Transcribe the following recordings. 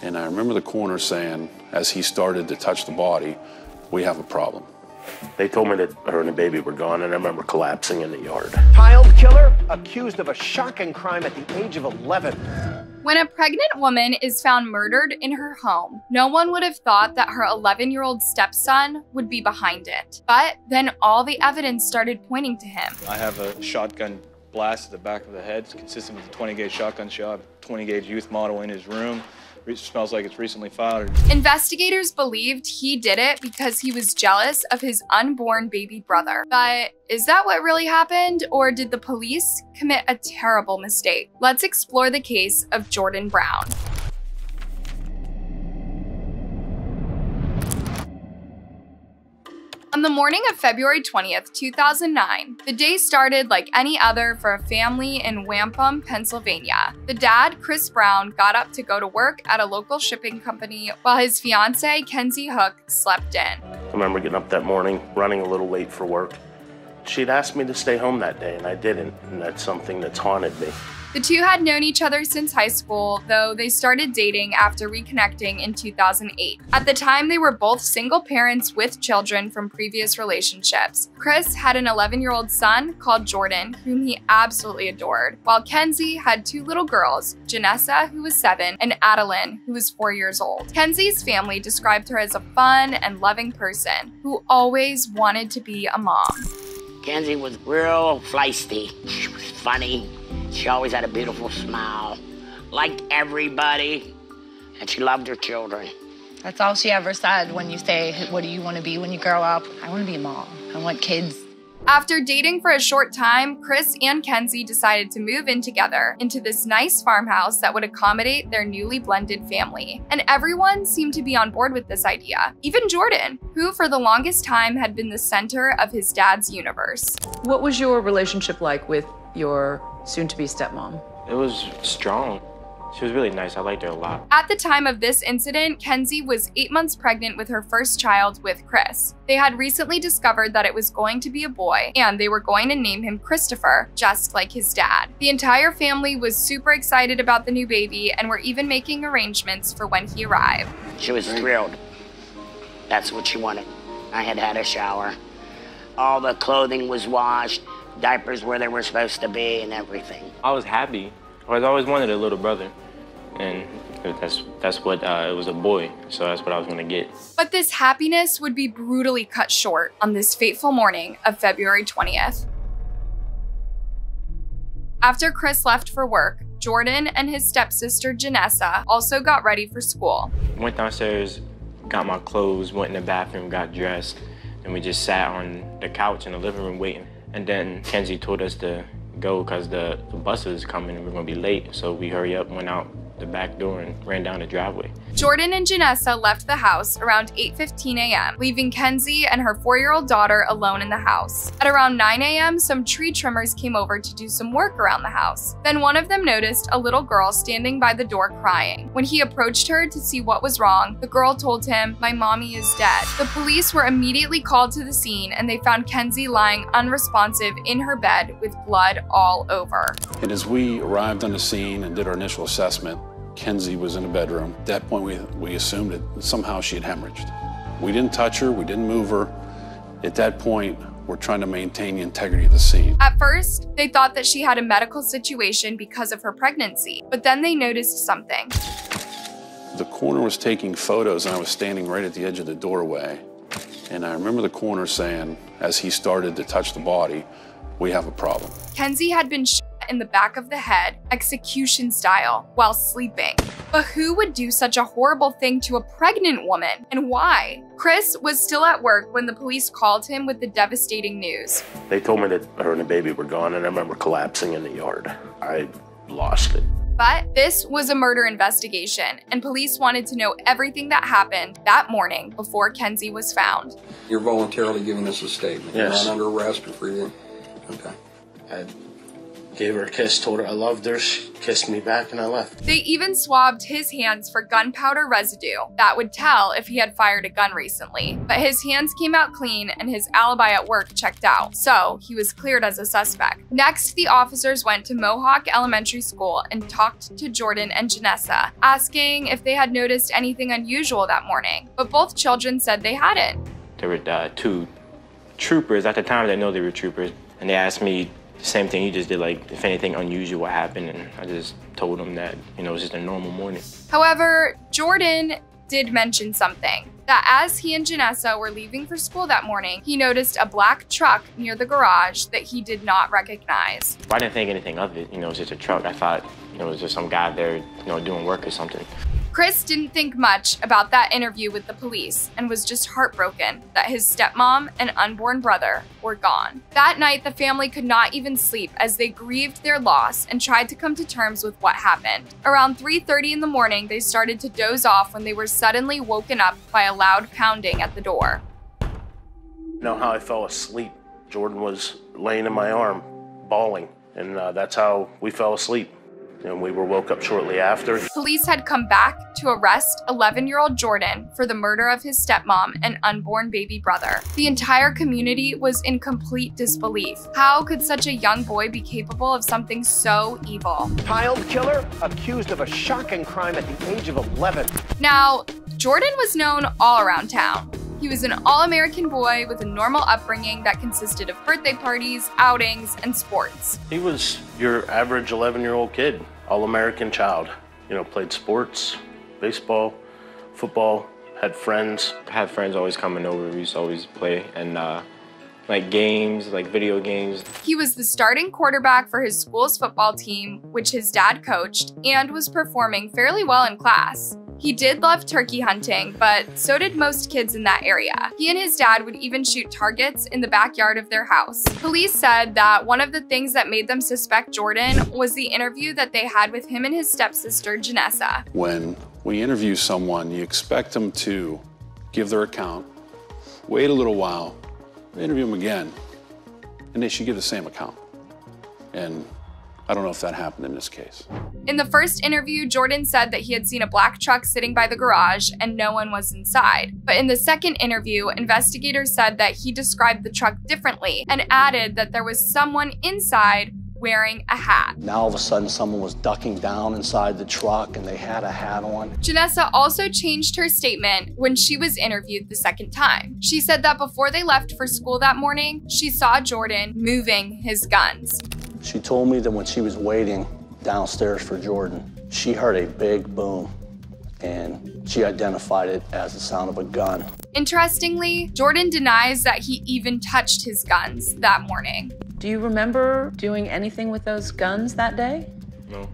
And I remember the coroner saying, as he started to touch the body, we have a problem. They told me that her and the baby were gone, and I remember collapsing in the yard. Child killer accused of a shocking crime at the age of 11. When a pregnant woman is found murdered in her home, no one would have thought that her 11-year-old stepson would be behind it. But then all the evidence started pointing to him. I have a shotgun blast to the back of the head. It's consistent with a 20-gauge shotgun shot, 20-gauge youth model in his room. It smells like it's recently fired. Investigators believed he did it because he was jealous of his unborn baby brother. But is that what really happened, or did the police commit a terrible mistake? Let's explore the case of Jordan Brown. On the morning of February 20th, 2009, the day started like any other for a family in Wampum, Pennsylvania. The dad, Chris Brown, got up to go to work at a local shipping company while his fiancée, Kenzie Hook, slept in. I remember getting up that morning, running a little late for work. She'd asked me to stay home that day, and I didn't, and that's something that's haunted me. The two had known each other since high school, though they started dating after reconnecting in 2008. At the time, they were both single parents with children from previous relationships. Chris had an 11-year-old son called Jordan, whom he absolutely adored, while Kenzie had two little girls, Janessa, who was 7, and Adeline, who was 4 years old. Kenzie's family described her as a fun and loving person who always wanted to be a mom. Kenzie was real feisty. She was funny. She always had a beautiful smile, liked everybody, and she loved her children. That's all she ever said when you say, what do you want to be when you grow up? I want to be a mom. I want kids. After dating for a short time, Chris and Kenzie decided to move in together into this nice farmhouse that would accommodate their newly blended family. And everyone seemed to be on board with this idea, even Jordan, who for the longest time had been the center of his dad's universe. What was your relationship like with your soon-to-be stepmom? It was strong. She was really nice. I liked her a lot. At the time of this incident, Kenzie was 8 months pregnant with her first child with Chris. They had recently discovered that it was going to be a boy, and they were going to name him Christopher, just like his dad. The entire family was super excited about the new baby and were even making arrangements for when he arrived. She was thrilled. That's what she wanted. I had had a shower. All the clothing was washed, diapers where they were supposed to be, and everything. I was happy. I always wanted a little brother, and that's what it was, a boy, so that's what I was gonna get. But this happiness would be brutally cut short on this fateful morning of February 20th. After Chris left for work, Jordan and his stepsister Janessa also got ready for school. Went downstairs, got my clothes, went in the bathroom, got dressed, and we just sat on the couch in the living room waiting. And then Kenzie told us to go because the bus is coming and we're gonna be late. So we hurry up, went out the back door and ran down the driveway. Jordan and Janessa left the house around 8:15 a.m., leaving Kenzie and her 4-year-old daughter alone in the house. At around 9 a.m., some tree trimmers came over to do some work around the house. Then one of them noticed a little girl standing by the door crying. When he approached her to see what was wrong, the girl told him, "My mommy is dead." The police were immediately called to the scene and they found Kenzie lying unresponsive in her bed with blood all over. And as we arrived on the scene and did our initial assessment, Kenzie was in the bedroom. At that point, we assumed that somehow she had hemorrhaged. We didn't touch her, we didn't move her. At that point, we're trying to maintain the integrity of the scene. At first, they thought that she had a medical situation because of her pregnancy, but then they noticed something. The coroner was taking photos and I was standing right at the edge of the doorway. And I remember the coroner saying, as he started to touch the body, we have a problem. Kenzie had been shot in the back of the head, execution style, while sleeping. But who would do such a horrible thing to a pregnant woman, and why? Chris was still at work when the police called him with the devastating news. They told me that her and the baby were gone, and I remember collapsing in the yard. I lost it. But this was a murder investigation, and police wanted to know everything that happened that morning before Kenzie was found. You're voluntarily giving us a statement. Yes. You're not under arrest or for you. Okay. Gave her a kiss, told her I loved her. She kissed me back and I left. They even swabbed his hands for gunpowder residue that would tell if he had fired a gun recently. But his hands came out clean and his alibi at work checked out, so he was cleared as a suspect. Next, the officers went to Mohawk Elementary School and talked to Jordan and Janessa, asking if they had noticed anything unusual that morning. But both children said they hadn't. There were 2 troopers at the time. They know they were troopers, and they asked me the same thing you just did, like if anything unusual happened, and I just told them that, you know, it was just a normal morning. However, Jordan did mention something, that as he and Janessa were leaving for school that morning, he noticed a black truck near the garage that he did not recognize. I didn't think anything of it, you know, it was just a truck. I thought, you know, it was just some guy there, you know, doing work or something. Chris didn't think much about that interview with the police and was just heartbroken that his stepmom and unborn brother were gone. That night, the family could not even sleep as they grieved their loss and tried to come to terms with what happened. Around 3:30 in the morning, they started to doze off when they were suddenly woken up by a loud pounding at the door. You know how I fell asleep? Jordan was laying in my arm, bawling, and that's how we fell asleep. And we were woke up shortly after. Police had come back to arrest 11-year-old Jordan for the murder of his stepmom and unborn baby brother. The entire community was in complete disbelief. How could such a young boy be capable of something so evil? Child killer accused of a shocking crime at the age of 11. Now, Jordan was known all around town. He was an all-American boy with a normal upbringing that consisted of birthday parties, outings, and sports. He was your average 11-year-old kid, all-American child. You know, played sports, baseball, football, had friends. I had friends always coming over. We used to always play, and like games, like video games. He was the starting quarterback for his school's football team, which his dad coached, and was performing fairly well in class. He did love turkey hunting, but so did most kids in that area. He and his dad would even shoot targets in the backyard of their house. Police said that one of the things that made them suspect Jordan was the interview that they had with him and his stepsister, Janessa. When we interview someone, you expect them to give their account, wait a little while, interview them again, and they should give the same account. And I don't know if that happened in this case. In the first interview, Jordan said that he had seen a black truck sitting by the garage and no one was inside. But in the second interview, investigators said that he described the truck differently and added that there was someone inside wearing a hat. Now all of a sudden someone was ducking down inside the truck and they had a hat on. Janessa also changed her statement when she was interviewed the second time. She said that before they left for school that morning, she saw Jordan moving his guns. She told me that when she was waiting downstairs for Jordan, she heard a big boom and she identified it as the sound of a gun. Interestingly, Jordan denies that he even touched his guns that morning. Do you remember doing anything with those guns that day? No.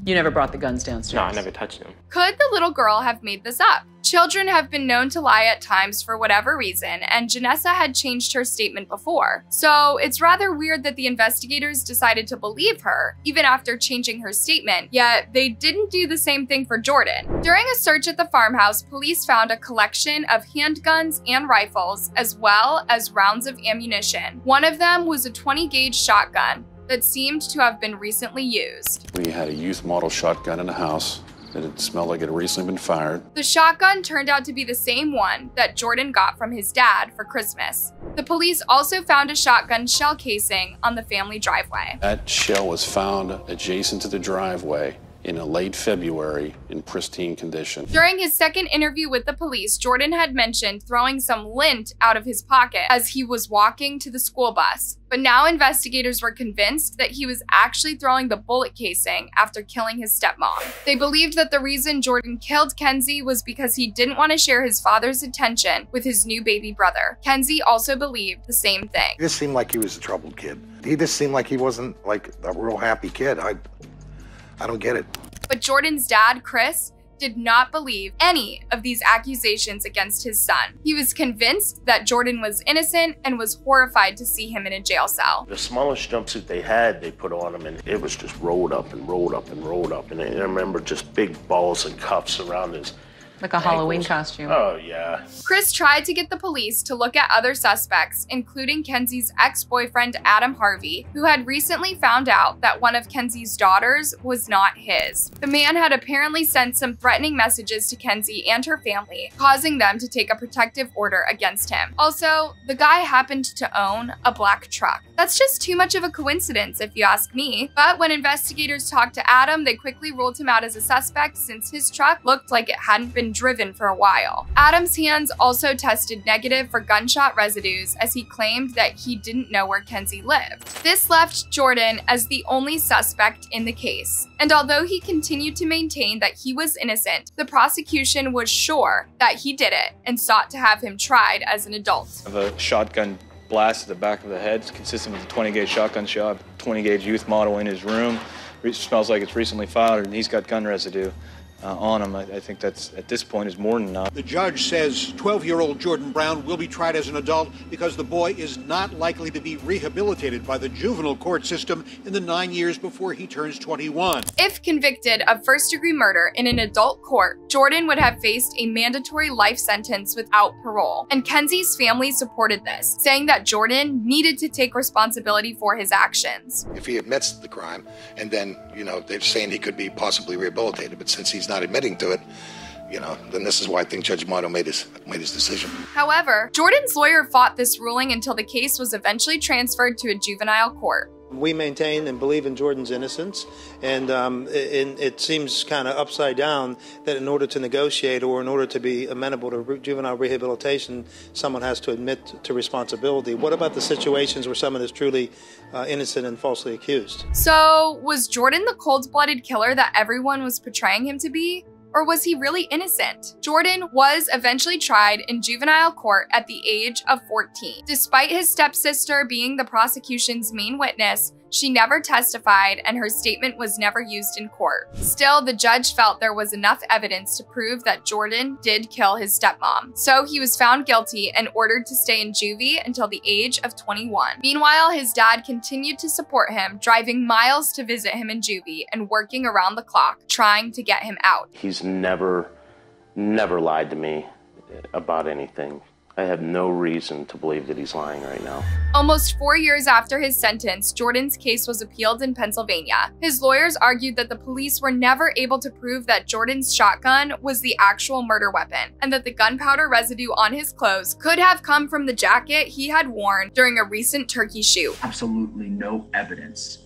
You never brought the guns downstairs? No, I never touched them. Could the little girl have made this up? Children have been known to lie at times for whatever reason, and Janessa had changed her statement before. So it's rather weird that the investigators decided to believe her, even after changing her statement, yet they didn't do the same thing for Jordan. During a search at the farmhouse, police found a collection of handguns and rifles, as well as rounds of ammunition. One of them was a 20-gauge shotgun that seemed to have been recently used. We had a youth model shotgun in the house. It smelled like it had recently been fired. The shotgun turned out to be the same one that Jordan got from his dad for Christmas. The police also found a shotgun shell casing on the family driveway. That shell was found adjacent to the driveway in a late February in pristine condition. During his second interview with the police, Jordan had mentioned throwing some lint out of his pocket as he was walking to the school bus. But now investigators were convinced that he was actually throwing the bullet casing after killing his stepmom. They believed that the reason Jordan killed Kenzie was because he didn't want to share his father's attention with his new baby brother. Kenzie also believed the same thing. He just seemed like he was a troubled kid. He just seemed like he wasn't like a real happy kid. I don't get it. But Jordan's dad, Chris, did not believe any of these accusations against his son. He was convinced that Jordan was innocent and was horrified to see him in a jail cell. The smallest jumpsuit they had, they put on him, and it was just rolled up and rolled up and rolled up. And I remember just big balls and cuffs around his Like a Halloween costume. Oh, yeah. Chris tried to get the police to look at other suspects, including Kenzie's ex-boyfriend Adam Harvey, who had recently found out that one of Kenzie's daughters was not his. The man had apparently sent some threatening messages to Kenzie and her family, causing them to take a protective order against him. Also, the guy happened to own a black truck. That's just too much of a coincidence if you ask me. But when investigators talked to Adam, they quickly ruled him out as a suspect since his truck looked like it hadn't been driven for a while. Adam's hands also tested negative for gunshot residues as he claimed that he didn't know where Kenzie lived. This left Jordan as the only suspect in the case. And although he continued to maintain that he was innocent, the prosecution was sure that he did it and sought to have him tried as an adult. Of a shotgun blast at the back of the head, consistent with a 20-gauge shotgun shot, 20-gauge youth model in his room. It smells like it's recently fired, and he's got gun residue on him. I think that's, at this point, is more than enough. The judge says 12-year-old Jordan Brown will be tried as an adult because the boy is not likely to be rehabilitated by the juvenile court system in the 9 years before he turns 21. If convicted of first-degree murder in an adult court, Jordan would have faced a mandatory life sentence without parole. And Kenzie's family supported this, saying that Jordan needed to take responsibility for his actions. If he admits the crime, and then, they're saying he could be possibly rehabilitated, but since he's not admitting to it, then this is why I think Judge Amato made his decision. However, Jordan's lawyer fought this ruling until the case was eventually transferred to a juvenile court. We maintain and believe in Jordan's innocence, and it seems kind of upside down that in order to negotiate or in order to be amenable to juvenile rehabilitation, someone has to admit to responsibility. What about the situations where someone is truly innocent and falsely accused? So, was Jordan the cold-blooded killer that everyone was portraying him to be? Or was he really innocent? Jordan was eventually tried in juvenile court at the age of 14. Despite his stepsister being the prosecution's main witness, she never testified and her statement was never used in court. Still, the judge felt there was enough evidence to prove that Jordan did kill his stepmom. So he was found guilty and ordered to stay in juvie until the age of 21. Meanwhile, his dad continued to support him, driving miles to visit him in juvie and working around the clock, trying to get him out. He's never lied to me about anything. I have no reason to believe that he's lying right now. Almost 4 years after his sentence, Jordan's case was appealed in Pennsylvania. His lawyers argued that the police were never able to prove that Jordan's shotgun was the actual murder weapon, and that the gunpowder residue on his clothes could have come from the jacket he had worn during a recent turkey shoot. Absolutely no evidence,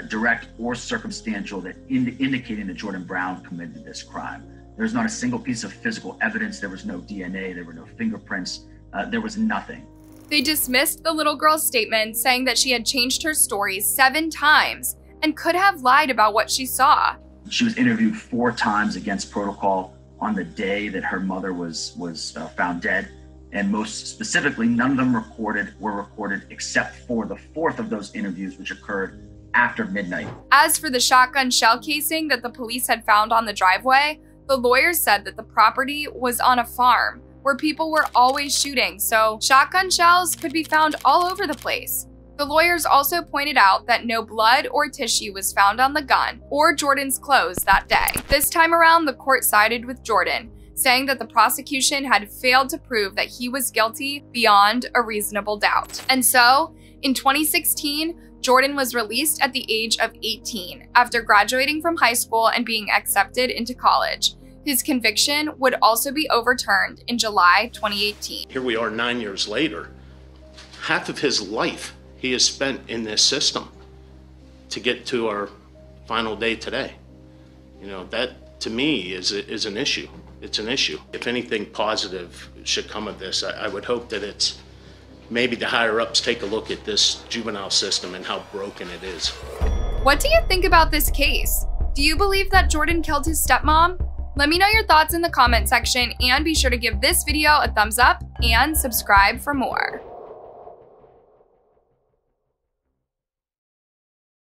direct or circumstantial, that indicating that Jordan Brown committed this crime. There's not a single piece of physical evidence. There was no DNA, there were no fingerprints. There was nothing. They dismissed the little girl's statement, saying that she had changed her story 7 times and could have lied about what she saw. She was interviewed 4 times against protocol on the day that her mother was found dead. And most specifically, none of them were recorded except for the 4th of those interviews, which occurred after midnight. As for the shotgun shell casing that the police had found on the driveway, the lawyers said that the property was on a farm where people were always shooting, so shotgun shells could be found all over the place. The lawyers also pointed out that no blood or tissue was found on the gun or Jordan's clothes that day. This time around, the court sided with Jordan, saying that the prosecution had failed to prove that he was guilty beyond a reasonable doubt. And so, in 2016, Jordan was released at the age of 18 after graduating from high school and being accepted into college. His conviction would also be overturned in July 2018. Here we are 9 years later. Half of his life he has spent in this system to get to our final day today. That to me is an issue. It's an issue. If anything positive should come of this, I would hope that it's maybe the higher ups take a look at this juvenile system and how broken it is. What do you think about this case? Do you believe that Jordan killed his stepmom? Let me know your thoughts in the comment section and be sure to give this video a thumbs up and subscribe for more.